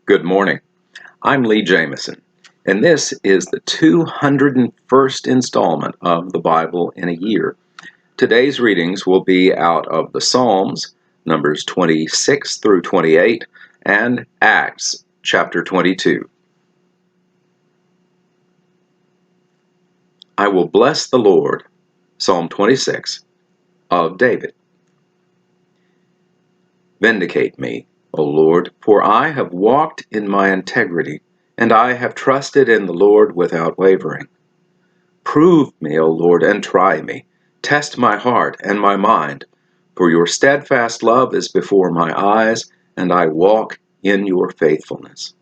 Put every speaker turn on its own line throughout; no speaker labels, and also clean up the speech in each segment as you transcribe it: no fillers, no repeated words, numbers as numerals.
Good morning. I'm Lee Jamison, and this is the 201st installment of the Bible in a Year. Today's readings will be out of the Psalms, Numbers 26 through 28, and Acts, chapter 22. I will bless the Lord, Psalm 26, of David. Vindicate me, O Lord, for I have walked in my integrity, and I have trusted in the Lord without wavering. Prove me, O Lord, and try me. Test my heart and my mind, for your steadfast love is before my eyes, and I walk in your faithfulness.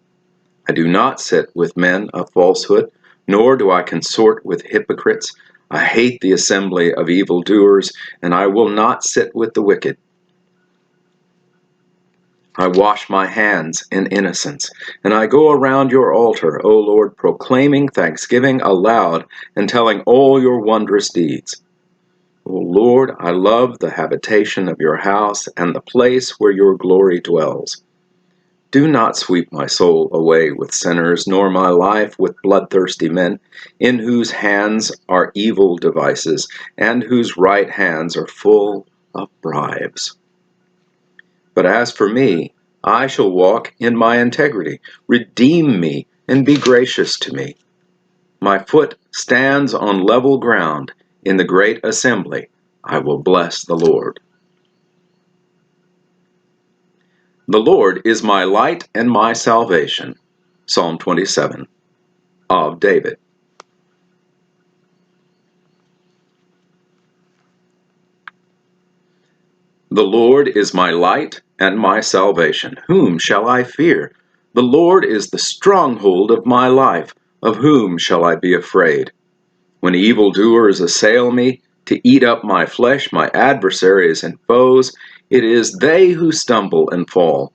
I do not sit with men of falsehood, nor do I consort with hypocrites. I hate the assembly of evildoers, and I will not sit with the wicked. I wash my hands in innocence, and I go around your altar, O Lord, proclaiming thanksgiving aloud and telling all your wondrous deeds. O Lord, I love the habitation of your house and the place where your glory dwells. Do not sweep my soul away with sinners, nor my life with bloodthirsty men, in whose hands are evil devices, and whose right hands are full of bribes. But as for me, I shall walk in my integrity. Redeem me and be gracious to me. My foot stands on level ground. In the great assembly, I will bless the Lord. The Lord is my light and my salvation. Psalm 27 of David. The Lord is my light and my salvation. Whom shall I fear? The Lord is the stronghold of my life. Of whom shall I be afraid? When evildoers assail me to eat up my flesh, my adversaries and foes, it is they who stumble and fall.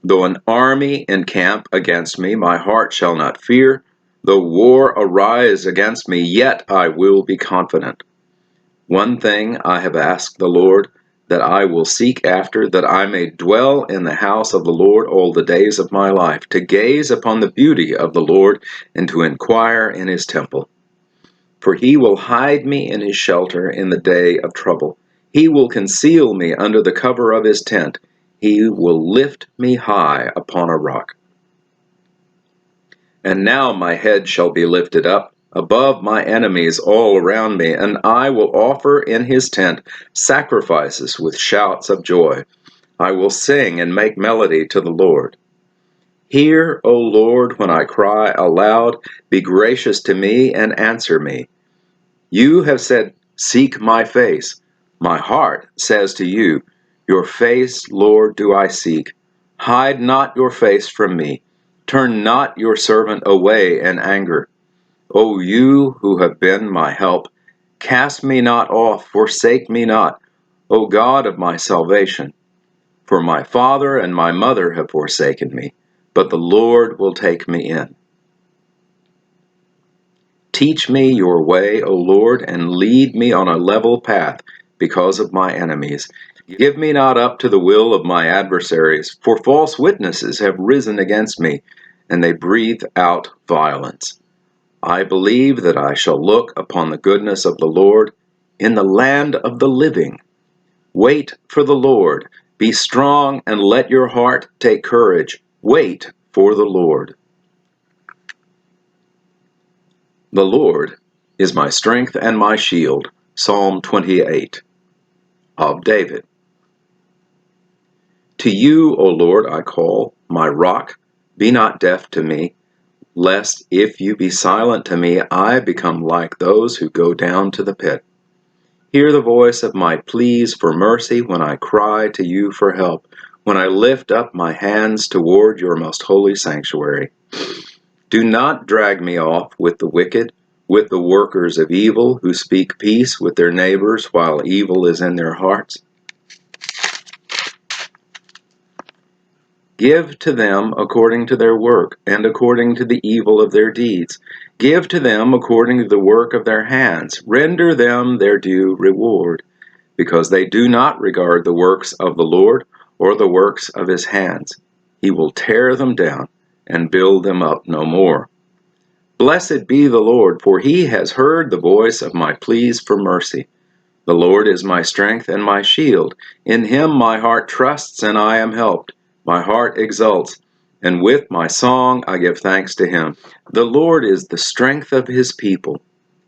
Though an army encamp against me, my heart shall not fear. Though war arise against me, yet I will be confident. One thing I have asked the Lord, that I will seek after, that I may dwell in the house of the Lord all the days of my life, to gaze upon the beauty of the Lord and to inquire in his temple. For he will hide me in his shelter in the day of trouble. He will conceal me under the cover of his tent. He will lift me high upon a rock. And now my head shall be lifted up above my enemies all around me, and I will offer in his tent sacrifices with shouts of joy. I will sing and make melody to the Lord. Hear, O Lord, when I cry aloud. Be gracious to me and answer me. You have said, seek my face. My heart says to you, your face, Lord, do I seek. Hide not your face from me. Turn not your servant away in anger. O you who have been my help, cast me not off, forsake me not, O God of my salvation. For my father and my mother have forsaken me, but the Lord will take me in. Teach me your way, O Lord, and lead me on a level path because of my enemies. Give me not up to the will of my adversaries, for false witnesses have risen against me, and they breathe out violence. I believe that I shall look upon the goodness of the Lord in the land of the living. Wait for the Lord. Be strong and let your heart take courage. Wait for the Lord. The Lord is my strength and my shield. Psalm 28 of David. To you, O Lord, I call, my rock. Be not deaf to me, lest if you be silent to me, I become like those who go down to the pit. Hear the voice of my pleas for mercy when I cry to you for help, when I lift up my hands toward your most holy sanctuary. Do not drag me off with the wicked, with the workers of evil who speak peace with their neighbors while evil is in their hearts. Give to them according to their work and according to the evil of their deeds. Give to them according to the work of their hands. Render them their due reward, because they do not regard the works of the Lord or the works of his hands. He will tear them down and build them up no more. Blessed be the Lord, for he has heard the voice of my pleas for mercy. The Lord is my strength and my shield. In him my heart trusts, and I am helped. My heart exults, and with my song I give thanks to him. The Lord is the strength of his people.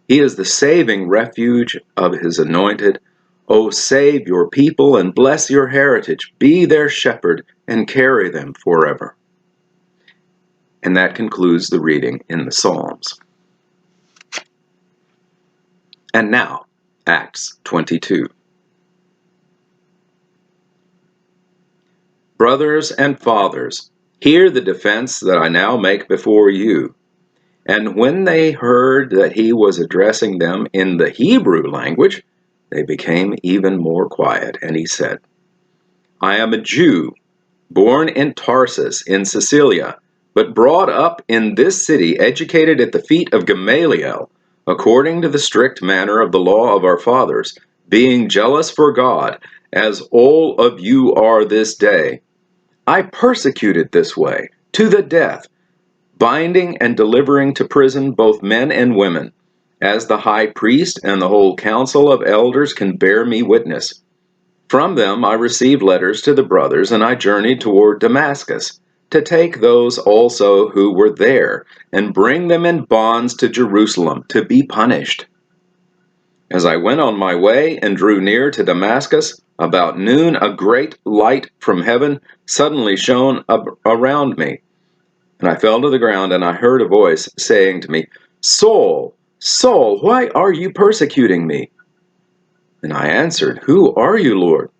He is the saving refuge of his anointed. O save your people and bless your heritage. Be their shepherd and carry them forever. And that concludes the reading in the Psalms. And now, Acts 22. Brothers and fathers, hear the defense that I now make before you. And when they heard that he was addressing them in the Hebrew language, they became even more quiet. And he said, I am a Jew, born in Tarsus in Cilicia, but brought up in this city, educated at the feet of Gamaliel, according to the strict manner of the law of our fathers, being jealous for God, as all of you are this day. I persecuted this way, to the death, binding and delivering to prison both men and women, as the high priest and the whole council of elders can bear me witness. From them I received letters to the brothers, and I journeyed toward Damascus, to take those also who were there, and bring them in bonds to Jerusalem, to be punished. As I went on my way and drew near to Damascus, about noon a great light from heaven suddenly shone around me. And I fell to the ground, and I heard a voice saying to me, Saul, Saul, why are you persecuting me? And I answered, Who are you, Lord?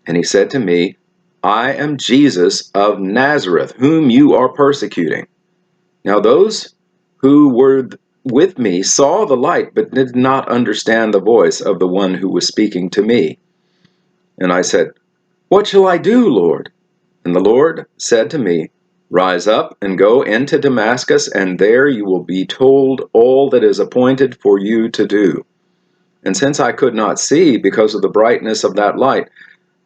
And he said to me, I am Jesus of Nazareth, whom you are persecuting. Now those who were with me saw the light, but did not understand the voice of the one who was speaking to me. And I said, What shall I do, Lord? And the Lord said to me, Rise up and go into Damascus, and there you will be told all that is appointed for you to do. And since I could not see because of the brightness of that light,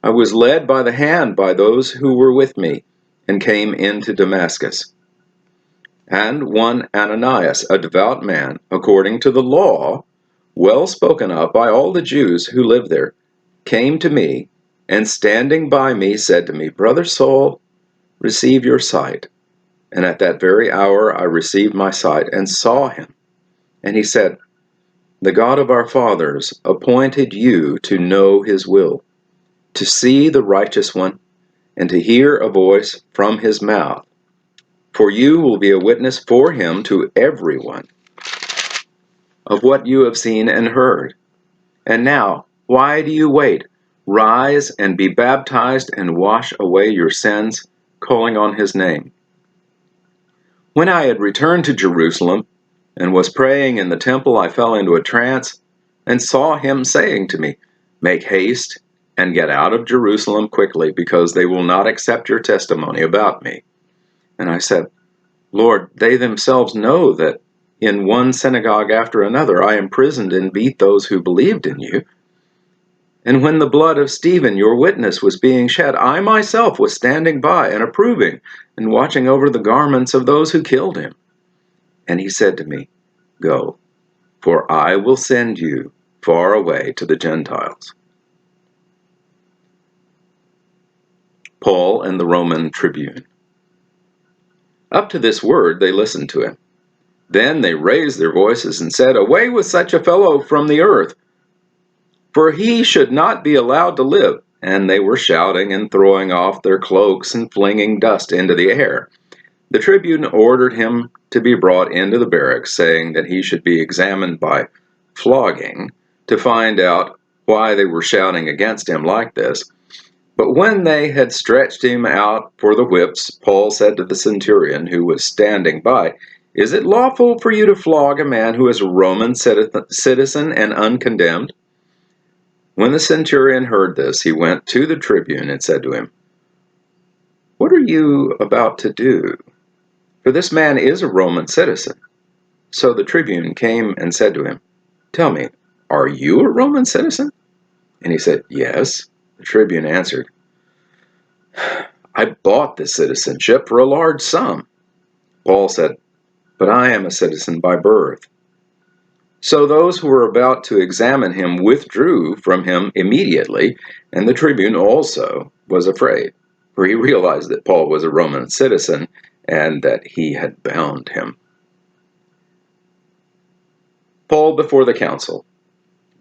I was led by the hand by those who were with me, and came into Damascus. And one Ananias, a devout man, according to the law, well spoken of by all the Jews who lived there, came to me, and standing by me said to me, Brother Saul, receive your sight. And at that very hour I received my sight, and saw him. And he said, The God of our fathers appointed you to know his will, to see the righteous one, and to hear a voice from his mouth. For you will be a witness for him to everyone of what you have seen and heard. And now, why do you wait? Rise and be baptized and wash away your sins, calling on his name. When I had returned to Jerusalem and was praying in the temple, I fell into a trance and saw him saying to me, Make haste and get out of Jerusalem quickly, because they will not accept your testimony about me. And I said, Lord, they themselves know that in one synagogue after another I imprisoned and beat those who believed in you. And when the blood of Stephen, your witness, was being shed, I myself was standing by and approving and watching over the garments of those who killed him. And he said to me, Go, for I will send you far away to the Gentiles. Paul and the Roman tribune. Up to this word they listened to him. Then they raised their voices and said, Away with such a fellow from the earth, for he should not be allowed to live. And they were shouting and throwing off their cloaks and flinging dust into the air. The tribune ordered him to be brought into the barracks, saying that he should be examined by flogging to find out why they were shouting against him like this. But when they had stretched him out for the whips, Paul said to the centurion who was standing by, Is it lawful for you to flog a man who is a Roman citizen and uncondemned? When the centurion heard this, he went to the tribune and said to him, What are you about to do? For this man is a Roman citizen. So the tribune came and said to him, Tell me, are you a Roman citizen? And he said, Yes. The tribune answered, I bought the citizenship for a large sum. Paul said, But I am a citizen by birth. So those who were about to examine him withdrew from him immediately, and the tribune also was afraid, for he realized that Paul was a Roman citizen and that he had bound him. Paul before the council.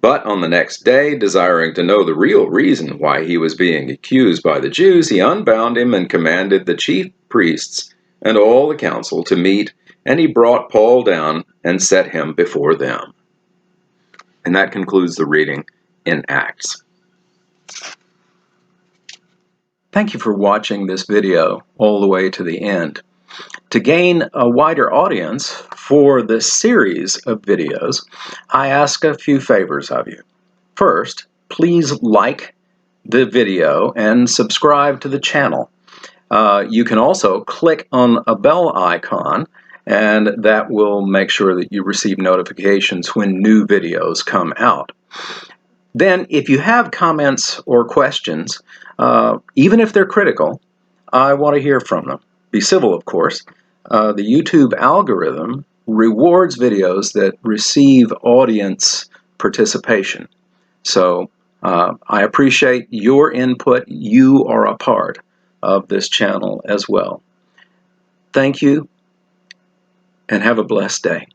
But on the next day, desiring to know the real reason why he was being accused by the Jews, he unbound him and commanded the chief priests and all the council to meet, and he brought Paul down and set him before them. And that concludes the reading in Acts. Thank you for watching this video all the way to the end. To gain a wider audience for this series of videos, I ask a few favors of you. First, please like the video and subscribe to the channel. You can also click on a bell icon, and that will make sure that you receive notifications when new videos come out. Then, if you have comments or questions, even if they're critical, I want to hear from them. Be civil, of course. The YouTube algorithm rewards videos that receive audience participation. So I appreciate your input. You are a part of this channel as well. Thank you, and have a blessed day.